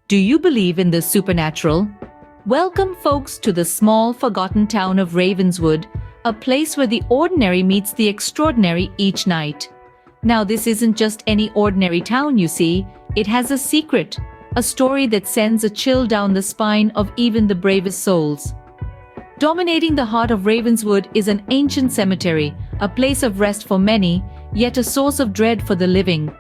Do you believe in the supernatural? Welcome, folks, to the small, forgotten town of Ravenswood, a place where the ordinary meets the extraordinary each night. Now, this isn't just any ordinary town, you see. It has a secret, a story that sends a chill down the spine of even the bravest souls. Dominating the heart of Ravenswood is an ancient cemetery, a place of rest for many, yet a source of dread for the living.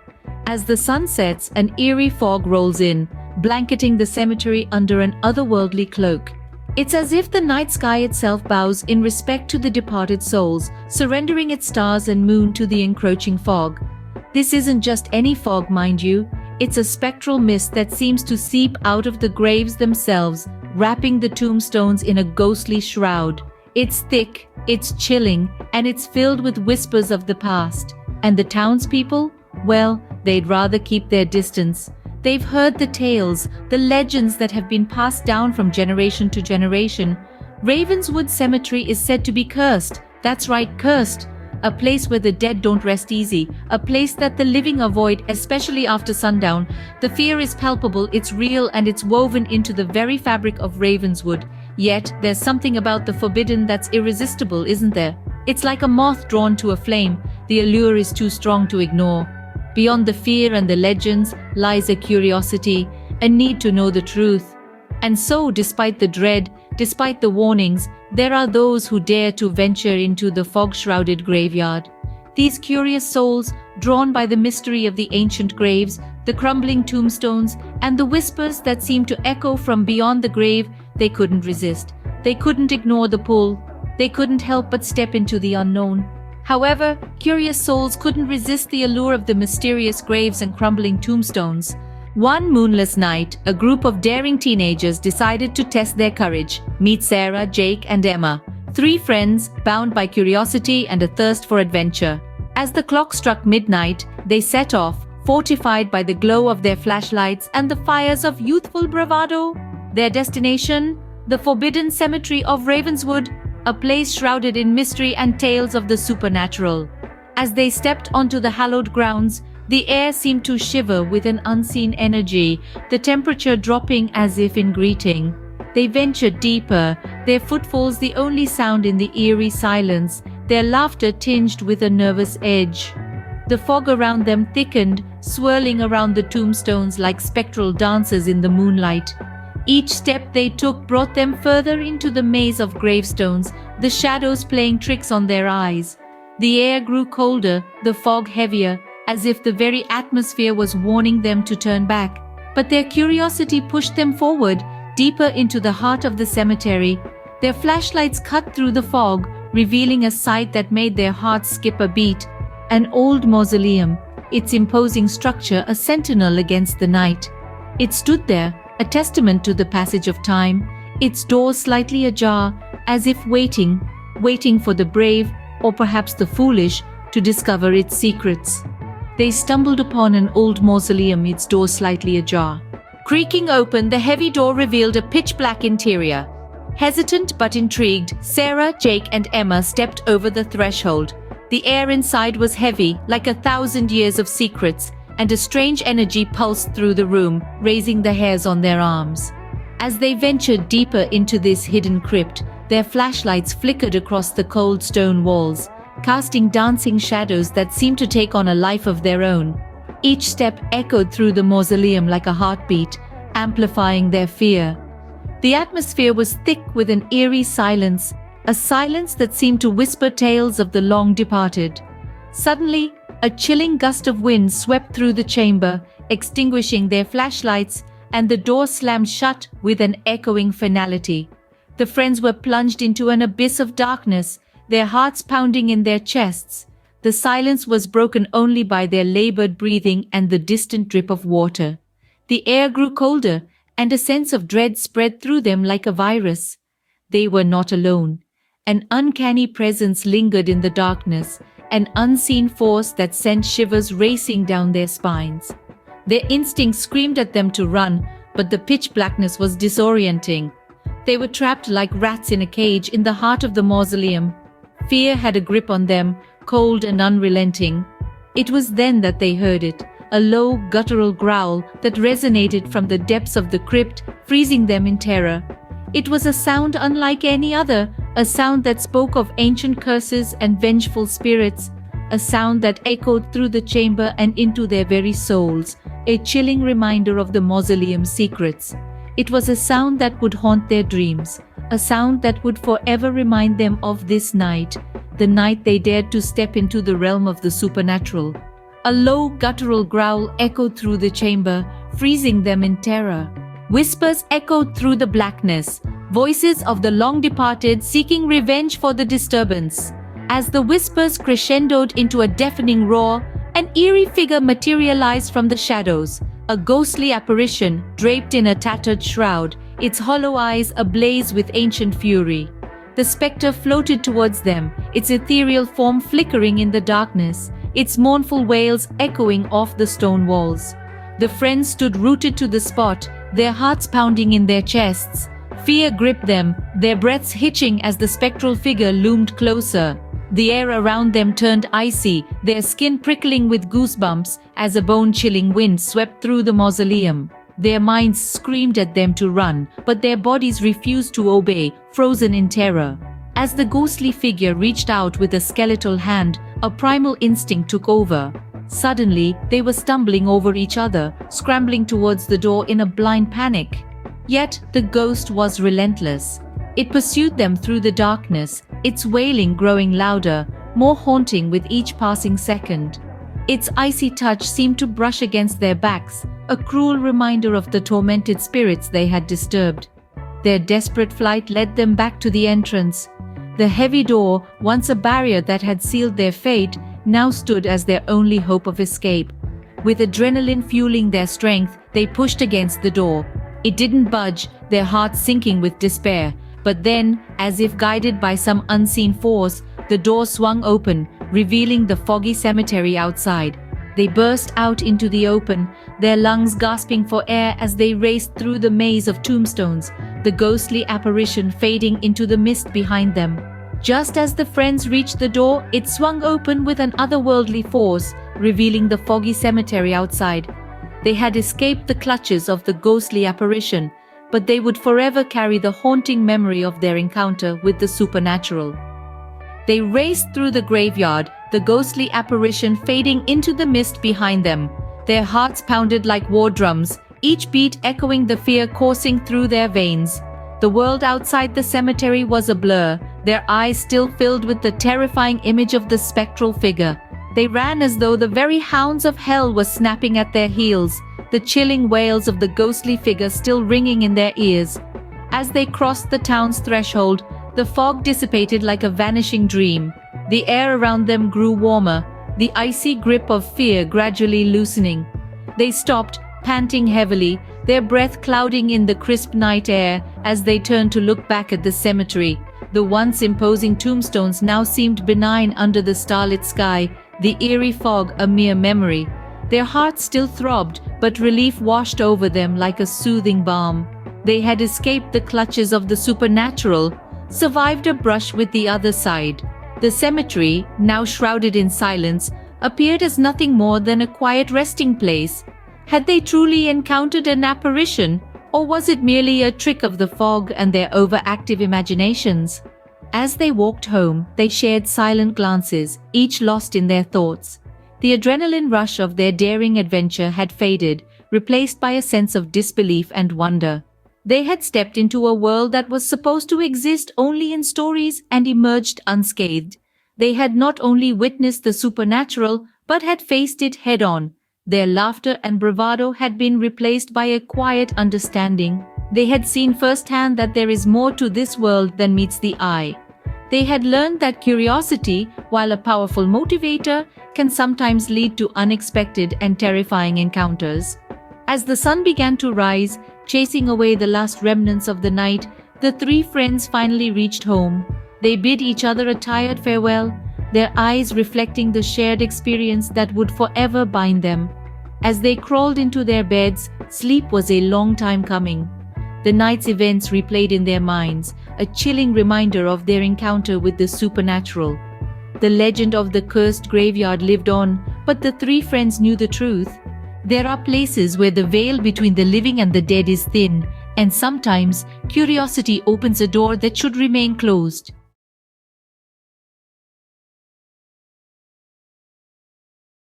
As the sun sets, an eerie fog rolls in, blanketing the cemetery under an otherworldly cloak. It's as if the night sky itself bows in respect to the departed souls, surrendering its stars and moon to the encroaching fog. This isn't just any fog, mind you. It's a spectral mist that seems to seep out of the graves themselves, wrapping the tombstones in a ghostly shroud. It's thick, it's chilling, and it's filled with whispers of the past. And the townspeople? Well, they'd rather keep their distance. They've heard the tales, the legends that have been passed down from generation to generation. Ravenswood Cemetery is said to be cursed. That's right, cursed. A place where the dead don't rest easy. A place that the living avoid, especially after sundown. The fear is palpable, it's real, and it's woven into the very fabric of Ravenswood. Yet, there's something about the forbidden that's irresistible, isn't there? It's like a moth drawn to a flame. The allure is too strong to ignore. Beyond the fear and the legends lies a curiosity, a need to know the truth. And so, despite the dread, despite the warnings, there are those who dare to venture into the fog-shrouded graveyard. These curious souls, drawn by the mystery of the ancient graves, the crumbling tombstones, and the whispers that seem to echo from beyond the grave, they couldn't resist. They couldn't ignore the pull. They couldn't help but step into the unknown. However, curious souls couldn't resist the allure of the mysterious graves and crumbling tombstones. One moonless night, a group of daring teenagers decided to test their courage. Meet Sarah, Jake, and Emma, three friends bound by curiosity and a thirst for adventure. As the clock struck midnight, they set off, fortified by the glow of their flashlights and the fires of youthful bravado. Their destination? The forbidden cemetery of Ravenswood, a place shrouded in mystery and tales of the supernatural. As they stepped onto the hallowed grounds, the air seemed to shiver with an unseen energy, the temperature dropping as if in greeting. They ventured deeper, their footfalls the only sound in the eerie silence, their laughter tinged with a nervous edge. The fog around them thickened, swirling around the tombstones like spectral dancers in the moonlight. Each step they took brought them further into the maze of gravestones, the shadows playing tricks on their eyes. The air grew colder, the fog heavier, as if the very atmosphere was warning them to turn back. But their curiosity pushed them forward, deeper into the heart of the cemetery. Their flashlights cut through the fog, revealing a sight that made their hearts skip a beat. An old mausoleum, its imposing structure a sentinel against the night. It stood there, a testament to the passage of time, its doors slightly ajar, as if waiting for the brave, or perhaps the foolish, to discover its secrets. They stumbled upon an old mausoleum, its door slightly ajar. Creaking open, the heavy door revealed a pitch-black interior. Hesitant but intrigued, Sarah, Jake, and Emma stepped over the threshold. The air inside was heavy, like 1,000 years of secrets, and a strange energy pulsed through the room, raising the hairs on their arms. As they ventured deeper into this hidden crypt, their flashlights flickered across the cold stone walls, casting dancing shadows that seemed to take on a life of their own. Each step echoed through the mausoleum like a heartbeat, amplifying their fear. The atmosphere was thick with an eerie silence, a silence that seemed to whisper tales of the long departed. Suddenly, a chilling gust of wind swept through the chamber, extinguishing their flashlights, and the door slammed shut with an echoing finality. The friends were plunged into an abyss of darkness, their hearts pounding in their chests. The silence was broken only by their labored breathing and the distant drip of water. The air grew colder, and a sense of dread spread through them like a virus. They were not alone. An uncanny presence lingered in the darkness, an unseen force that sent shivers racing down their spines. Their instincts screamed at them to run, but the pitch blackness was disorienting. They were trapped like rats in a cage in the heart of the mausoleum. Fear had a grip on them, cold and unrelenting. It was then that they heard it, a low, guttural growl that resonated from the depths of the crypt, freezing them in terror. It was a sound unlike any other, a sound that spoke of ancient curses and vengeful spirits, a sound that echoed through the chamber and into their very souls, a chilling reminder of the Mausoleum's secrets. It was a sound that would haunt their dreams, a sound that would forever remind them of this night, the night they dared to step into the realm of the supernatural. A low, guttural growl echoed through the chamber, freezing them in terror. Whispers echoed through the blackness, voices of the long-departed seeking revenge for the disturbance. As the whispers crescendoed into a deafening roar, an eerie figure materialized from the shadows, a ghostly apparition draped in a tattered shroud, its hollow eyes ablaze with ancient fury. The spectre floated towards them, its ethereal form flickering in the darkness, its mournful wails echoing off the stone walls. The friends stood rooted to the spot, their hearts pounding in their chests. Fear gripped them, their breaths hitching as the spectral figure loomed closer. The air around them turned icy, their skin prickling with goosebumps as a bone-chilling wind swept through the mausoleum. Their minds screamed at them to run, but their bodies refused to obey, frozen in terror. As the ghostly figure reached out with a skeletal hand, a primal instinct took over. Suddenly, they were stumbling over each other, scrambling towards the door in a blind panic. Yet, the ghost was relentless. It pursued them through the darkness, its wailing growing louder, more haunting with each passing second. Its icy touch seemed to brush against their backs, a cruel reminder of the tormented spirits they had disturbed. Their desperate flight led them back to the entrance. The heavy door, once a barrier that had sealed their fate, now stood as their only hope of escape. With adrenaline fueling their strength, they pushed against the door. It didn't budge, their hearts sinking with despair. But then, as if guided by some unseen force, the door swung open, revealing the foggy cemetery outside. They burst out into the open, their lungs gasping for air as they raced through the maze of tombstones, the ghostly apparition fading into the mist behind them. Just as the friends reached the door, it swung open with an otherworldly force, revealing the foggy cemetery outside. They had escaped the clutches of the ghostly apparition, but they would forever carry the haunting memory of their encounter with the supernatural. They raced through the graveyard, the ghostly apparition fading into the mist behind them. Their hearts pounded like war drums, each beat echoing the fear coursing through their veins. The world outside the cemetery was a blur, their eyes still filled with the terrifying image of the spectral figure. They ran as though the very hounds of hell were snapping at their heels, the chilling wails of the ghostly figure still ringing in their ears. As they crossed the town's threshold, the fog dissipated like a vanishing dream. The air around them grew warmer, the icy grip of fear gradually loosening. They stopped, panting heavily, their breath clouding in the crisp night air as they turned to look back at the cemetery. The once imposing tombstones now seemed benign under the starlit sky, the eerie fog a mere memory. Their hearts still throbbed, but relief washed over them like a soothing balm. They had escaped the clutches of the supernatural, survived a brush with the other side. The cemetery, now shrouded in silence, appeared as nothing more than a quiet resting place. Had they truly encountered an apparition, or was it merely a trick of the fog and their overactive imaginations? As they walked home, they shared silent glances, each lost in their thoughts. The adrenaline rush of their daring adventure had faded, replaced by a sense of disbelief and wonder. They had stepped into a world that was supposed to exist only in stories and emerged unscathed. They had not only witnessed the supernatural, but had faced it head-on. Their laughter and bravado had been replaced by a quiet understanding. They had seen firsthand that there is more to this world than meets the eye. They had learned that curiosity, while a powerful motivator, can sometimes lead to unexpected and terrifying encounters. As the sun began to rise, chasing away the last remnants of the night, the three friends finally reached home. They bid each other a tired farewell, their eyes reflecting the shared experience that would forever bind them. As they crawled into their beds, sleep was a long time coming. The night's events replayed in their minds, a chilling reminder of their encounter with the supernatural. The legend of the cursed graveyard lived on, but the three friends knew the truth. There are places where the veil between the living and the dead is thin, and sometimes curiosity opens a door that should remain closed.